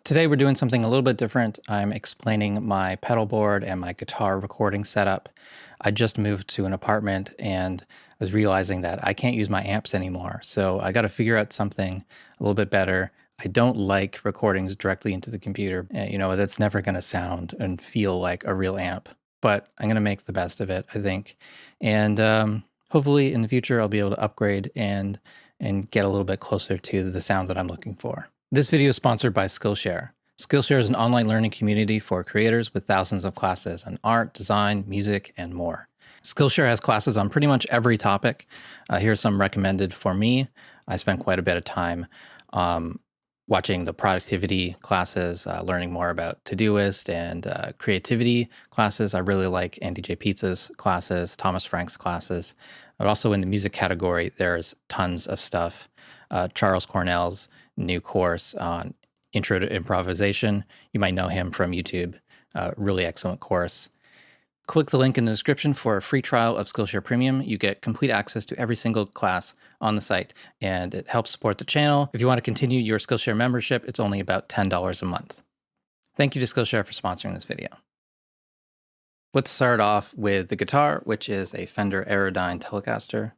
Today we're doing something a little bit different. I'm explaining my pedal board and my guitar recording setup. I just moved to an apartment and I was realizing that I can't use my amps anymore. So I got to figure out something a little bit better. I don't like recordings directly into the computer. You know, that's never going to sound and feel like a real amp, but I'm going to make the best of it, I think. And hopefully in the future, I'll be able to upgrade and get a little bit closer to the sound that I'm looking for. This video is sponsored by Skillshare. Skillshare is an online learning community for creators with thousands of classes on art, design, music, and more. Skillshare has classes on pretty much every topic. Here's some recommended for me. I spent quite a bit of time watching the productivity classes, learning more about Todoist and creativity classes. I really like Andy J. Pizza's classes, Thomas Frank's classes. But also in the music category, there's tons of stuff. Charles Cornell's new course on Intro to Improvisation. You might know him from YouTube. Really excellent course. Click the link in the description for a free trial of Skillshare Premium. You get complete access to every single class on the site, and it helps support the channel. If you want to continue your Skillshare membership, it's only about $10 a month. Thank you to Skillshare for sponsoring this video. Let's start off with the guitar, which is a Fender Aerodyne Telecaster.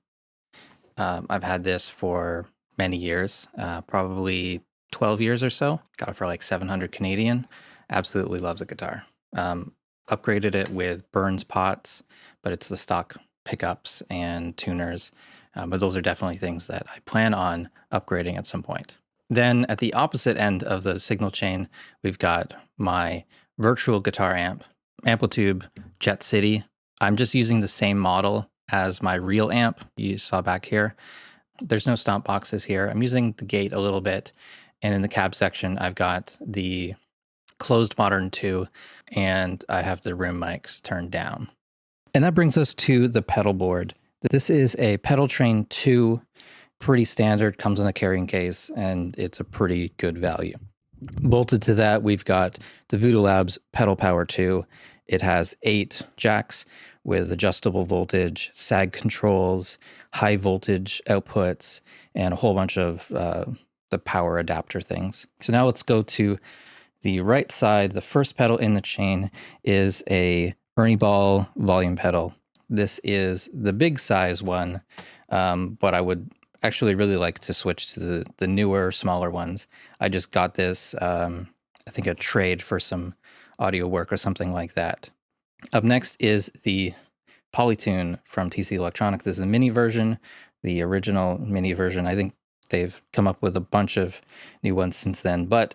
I've had this for many years, probably 12 years or so. Got it for like 700 Canadian. Absolutely love the guitar. Upgraded it with Burns pots, but it's the stock pickups and tuners. But those are definitely things that I plan on upgrading at some point. Then at the opposite end of the signal chain, we've got my virtual guitar amp, Amplitube Jet City. I'm just using the same model as my real amp you saw back here. There's no stomp boxes here. I'm using the gate a little bit. And in the cab section, I've got the closed Modern 2, and I have the room mics turned down. And that brings us to the pedal board. This is a Pedal Train 2, pretty standard, comes in a carrying case, and it's a pretty good value. Bolted to that, we've got the Voodoo Labs Pedal Power 2. It has 8 jacks with adjustable voltage, sag controls, high voltage outputs, and a whole bunch of the power adapter things. So now let's go to the right side. The first pedal in the chain is a Ernie Ball volume pedal. This is the big size one, but I would actually really like to switch to the newer, smaller ones. I just got this, I think a trade for some audio work or something like that. Up next is the Polytune from TC Electronic. This is the mini version, the original mini version. I think they've come up with a bunch of new ones since then, but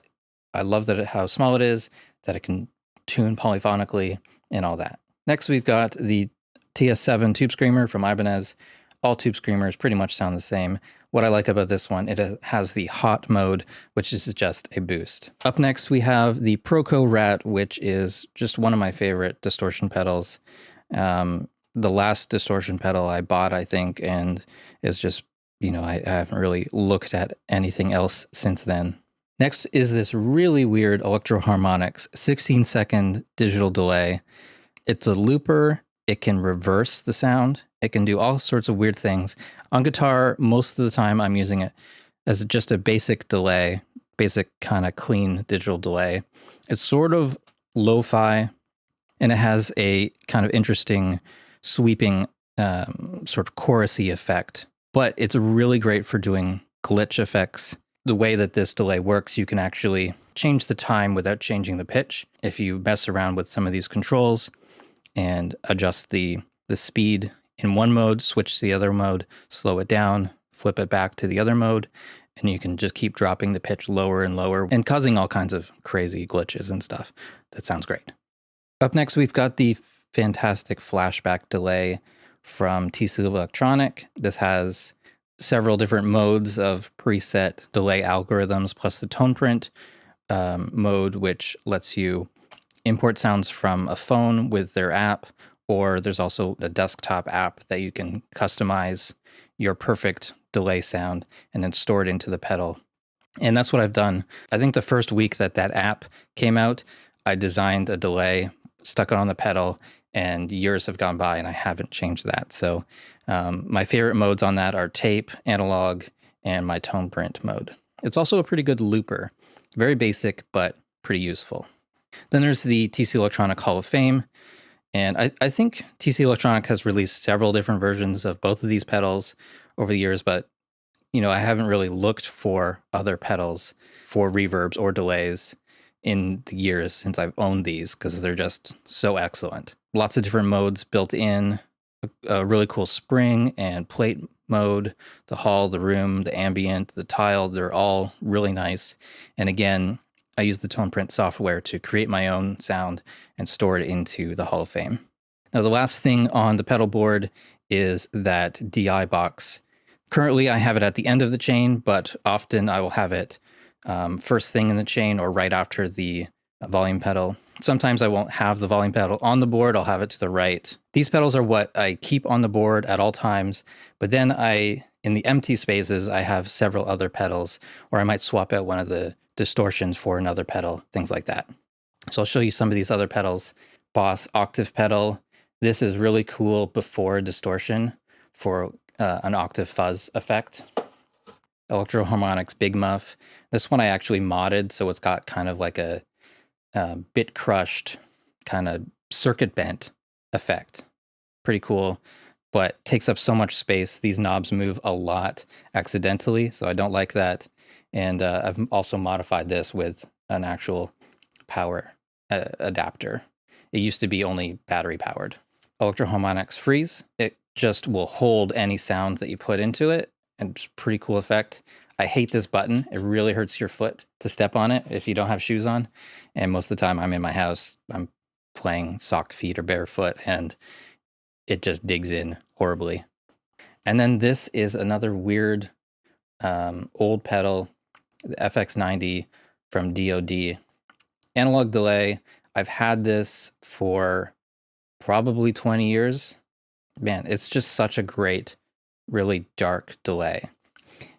I love that how small it is, that it can tune polyphonically and all that. Next, we've got the TS7 Tubescreamer from Ibanez. All Tubescreamers pretty much sound the same. What I like about this one, it has the hot mode, which is just a boost. Up next, we have the ProCo RAT, which is just one of my favorite distortion pedals. The last distortion pedal I bought, I think, and is just, you know, I haven't really looked at anything else since then. Next is this really weird Electro-Harmonix 16-second digital delay. It's a looper. It can reverse the sound. It can do all sorts of weird things. On guitar, most of the time I'm using it as just a basic delay, basic kind of clean digital delay. It's sort of lo-fi, and it has a kind of interesting sweeping sort of chorusy effect. But it's really great for doing glitch effects. The way that this delay works, you can actually change the time without changing the pitch. If you mess around with some of these controls and adjust the speed in one mode, switch to the other mode, slow it down, flip it back to the other mode, and you can just keep dropping the pitch lower and lower and causing all kinds of crazy glitches and stuff. That sounds great. Up next, we've got the fantastic flashback delay from TC Electronic. This has several different modes of preset delay algorithms, plus the tone print mode, which lets you import sounds from a phone with their app, or there's also a desktop app that you can customize your perfect delay sound and then store it into the pedal. And that's what I've done. I think the first week that app came out, I designed a delay, stuck it on the pedal, and years have gone by and I haven't changed that. So my favorite modes on that are tape, analog, and my tone print mode. It's also a pretty good looper. Very basic, but pretty useful. Then there's the TC Electronic Hall of Fame. And I think TC Electronic has released several different versions of both of these pedals over the years, but I haven't really looked for other pedals for reverbs or delays in the years since I've owned these because they're just so excellent. Lots of different modes built in, a really cool spring and plate mode, the hall, the room, the ambient, the tile, they're all really nice. And again, I use the TonePrint software to create my own sound and store it into the Hall of Fame. Now, the last thing on the pedal board is that DI box. Currently, I have it at the end of the chain, but often I will have it first thing in the chain or right after the volume pedal. Sometimes I won't have the volume pedal on the board. I'll have it to the right. These pedals are what I keep on the board at all times, but then in the empty spaces, I have several other pedals, or I might swap out one of the distortions for another pedal, things like that. So I'll show you some of these other pedals. Boss Octave pedal. This is really cool before distortion for an octave fuzz effect. Electro-Harmonix Big Muff. This one I actually modded, so it's got kind of like a bit crushed, kind of circuit bent effect. Pretty cool, but takes up so much space. These knobs move a lot accidentally, so I don't like that. And I've also modified this with an actual power adapter. It used to be only battery powered. Electro-Harmonix Freeze. It just will hold any sound that you put into it, and it's a pretty cool effect. I hate this button. It really hurts your foot to step on it if you don't have shoes on. And most of the time I'm in my house, I'm playing socked feet or barefoot, and it just digs in horribly. And then this is another weird old pedal, the FX90 from DoD. Analog delay. I've had this for probably 20 years. Man, it's just such a great, really dark delay.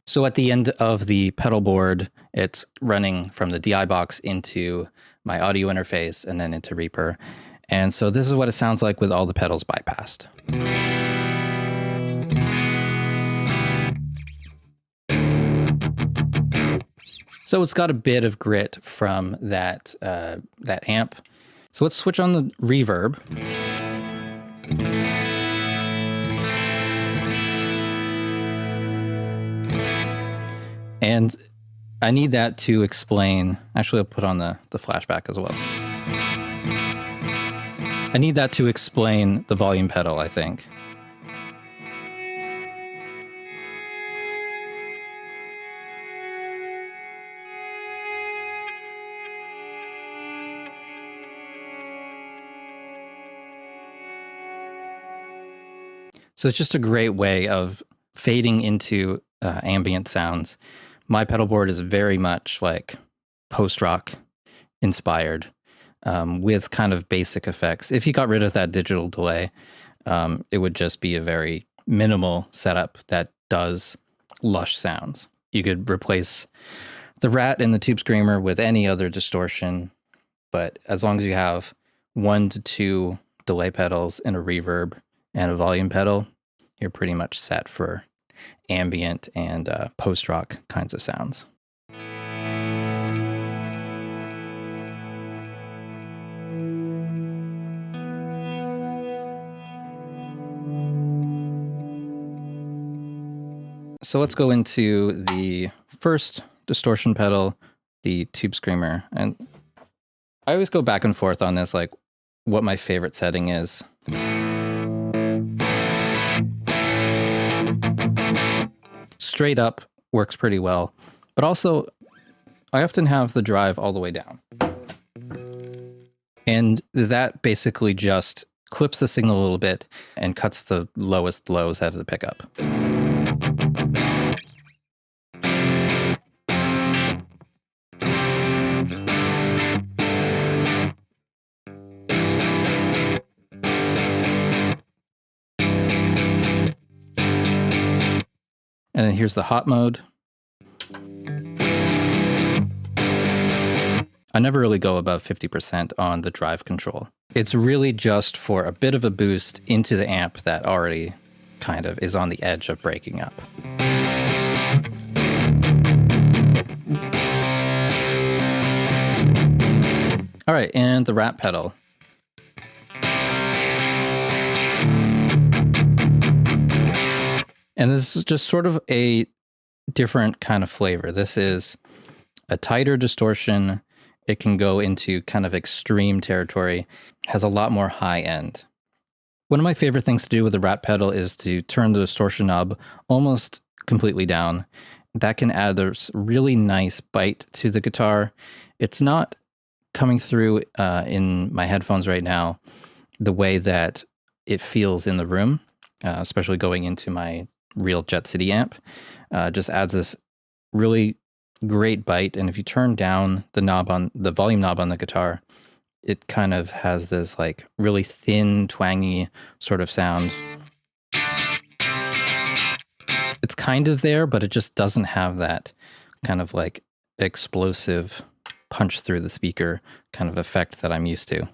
So at the end of the pedal board, it's running from the DI box into my audio interface and then into Reaper. And so this is what it sounds like with all the pedals bypassed. So it's got a bit of grit from that amp. So let's switch on the reverb. And I need that to explain, actually I'll put on the flashback as well. I need that to explain the volume pedal, I think. So it's just a great way of fading into ambient sounds. My pedal board is very much like post-rock inspired with kind of basic effects. If you got rid of that digital delay, it would just be a very minimal setup that does lush sounds. You could replace the RAT and the Tubescreamer with any other distortion, but as long as you have 1 to 2 delay pedals and a reverb and a volume pedal, you're pretty much set for ambient and post-rock kinds of sounds. So let's go into the first distortion pedal, the Tubescreamer. And I always go back and forth on this, like what my favorite setting is. Straight up works pretty well, but also I often have the drive all the way down. And that basically just clips the signal a little bit and cuts the lowest lows out of the pickup. And then here's the hot mode. I never really go above 50% on the drive control. It's really just for a bit of a boost into the amp that already kind of is on the edge of breaking up. All right, and the Rat pedal. And this is just sort of a different kind of flavor. This is a tighter distortion. It can go into kind of extreme territory, has a lot more high end. One of my favorite things to do with the Rat pedal is to turn the distortion knob almost completely down. That can add a really nice bite to the guitar. It's not coming through in my headphones right now the way that it feels in the room, especially going into my real Jet City amp. Just adds this really great bite. And if you turn down the knob on the volume knob on the guitar, it kind of has this like really thin, twangy sort of sound. It's kind of there, but it just doesn't have that kind of like explosive punch through the speaker kind of effect that I'm used to.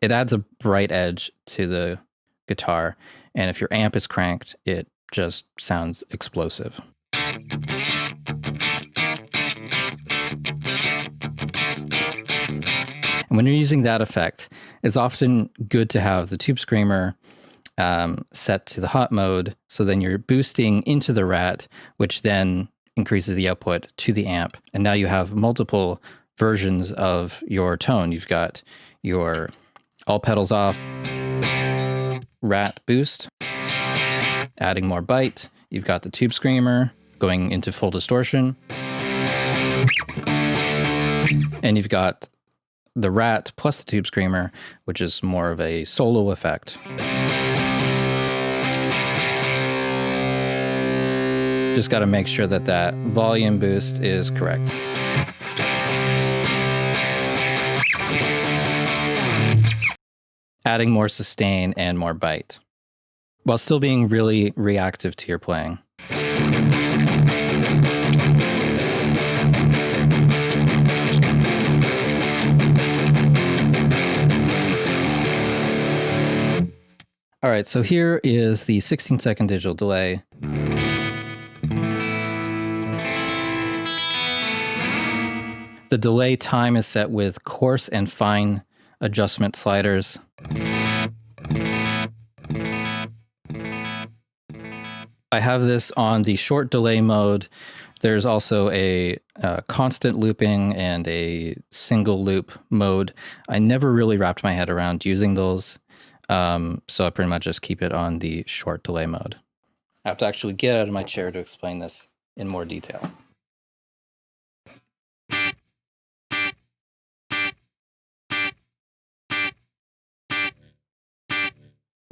It adds a bright edge to the guitar, and if your amp is cranked, it just sounds explosive. And when you're using that effect, it's often good to have the Tubescreamer set to the hot mode, so then you're boosting into the Rat, which then increases the output to the amp. And now you have multiple versions of your tone. You've got your all pedals off, Rat boost, adding more bite. You've got the Tubescreamer going into full distortion. And you've got the Rat plus the Tubescreamer, which is more of a solo effect. Just got to make sure that that volume boost is correct. Adding more sustain and more bite, while still being really reactive to your playing. All right, so here is the 16-second digital delay. The delay time is set with coarse and fine adjustment sliders. I have this on the short delay mode. There's also a constant looping and a single loop mode. I never really wrapped my head around using those, so I pretty much just keep it on the short delay mode. I have to actually get out of my chair to explain this in more detail.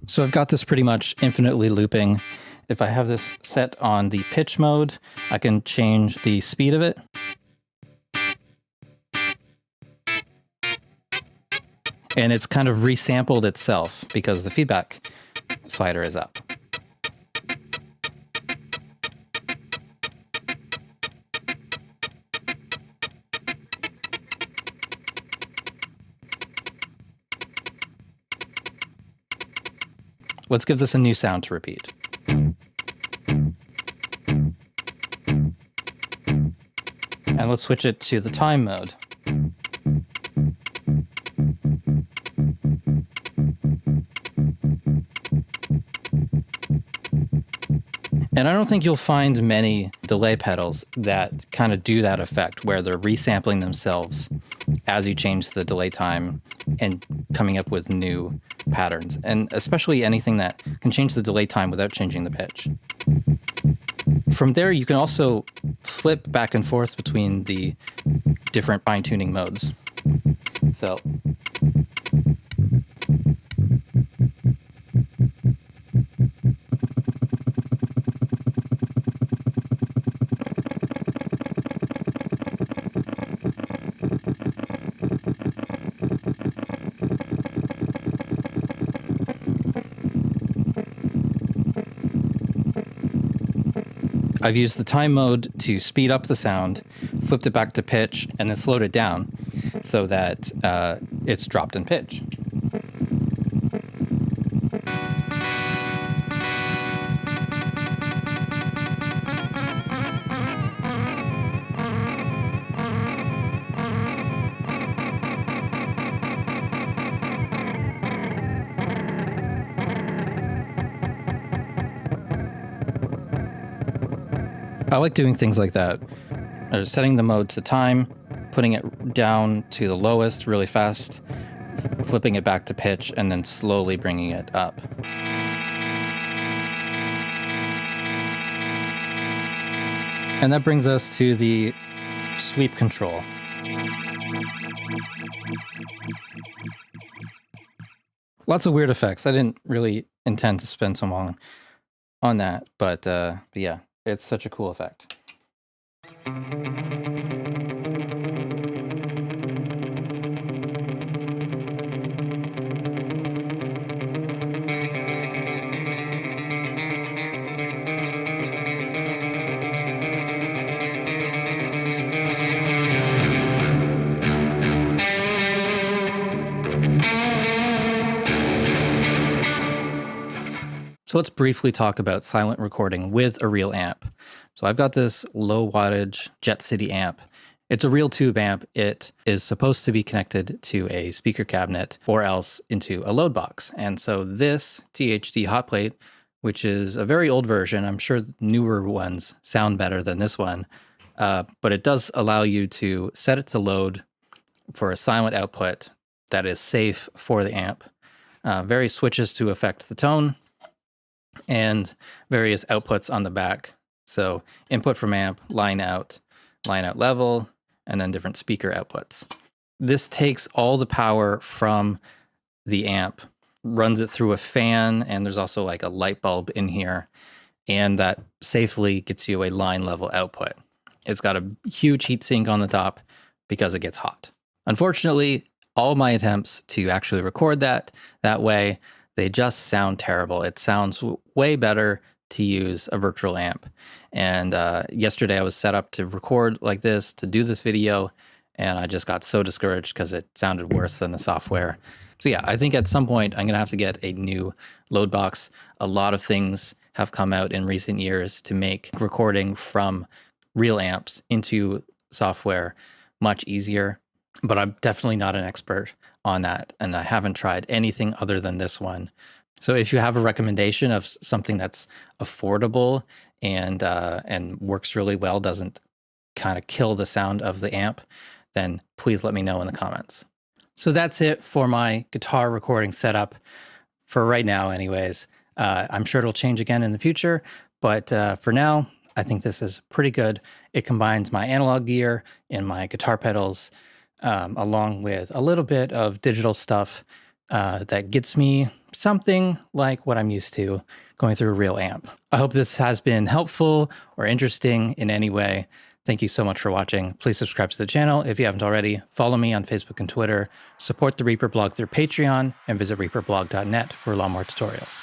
So I've got this pretty much infinitely looping. If I have this set on the pitch mode, I can change the speed of it. And it's kind of resampled itself because the feedback slider is up. Let's give this a new sound to repeat. And let's switch it to the time mode. And I don't think you'll find many delay pedals that kind of do that effect, where they're resampling themselves as you change the delay time and coming up with new patterns. And especially anything that can change the delay time without changing the pitch. From there, you can also flip back and forth between the different fine-tuning modes. So I've used the time mode to speed up the sound, flipped it back to pitch, and then slowed it down so that it's dropped in pitch. I like doing things like that. Setting the mode to time, putting it down to the lowest really fast, flipping it back to pitch, and then slowly bringing it up. And that brings us to the sweep control. Lots of weird effects. I didn't really intend to spend so long on that, but yeah, it's such a cool effect. So let's briefly talk about silent recording with a real amp. So I've got this low wattage Jet City amp. It's a real tube amp. It is supposed to be connected to a speaker cabinet or else into a load box. And so this THD Hotplate, which is a very old version, I'm sure newer ones sound better than this one, but it does allow you to set it to load for a silent output that is safe for the amp. Various switches to affect the tone, and various outputs on the back. So input from amp, line out level, and then different speaker outputs. This takes all the power from the amp, runs it through a fan, and there's also like a light bulb in here, and that safely gets you a line level output. It's got a huge heatsink on the top because it gets hot. Unfortunately, all my attempts to actually record that way, they just sound terrible. It sounds way better to use a virtual amp. And yesterday I was set up to record like this, to do this video, and I just got so discouraged because it sounded worse than the software. So yeah, I think at some point I'm gonna have to get a new load box. A lot of things have come out in recent years to make recording from real amps into software much easier, but I'm definitely not an expert on that, and I haven't tried anything other than this one. So if you have a recommendation of something that's affordable and works really well, doesn't kind of kill the sound of the amp, then please let me know in the comments. So that's it for my guitar recording setup for right now anyways. I'm sure it'll change again in the future, but for now, I think this is pretty good. It combines my analog gear and my guitar pedals along with a little bit of digital stuff that gets me something like what I'm used to going through a real amp. I hope this has been helpful or interesting in any way. Thank you so much for watching. Please subscribe to the channel if you haven't already. Follow me on Facebook and Twitter. Support the Reaper blog through Patreon, and visit reaperblog.net for a lot more tutorials.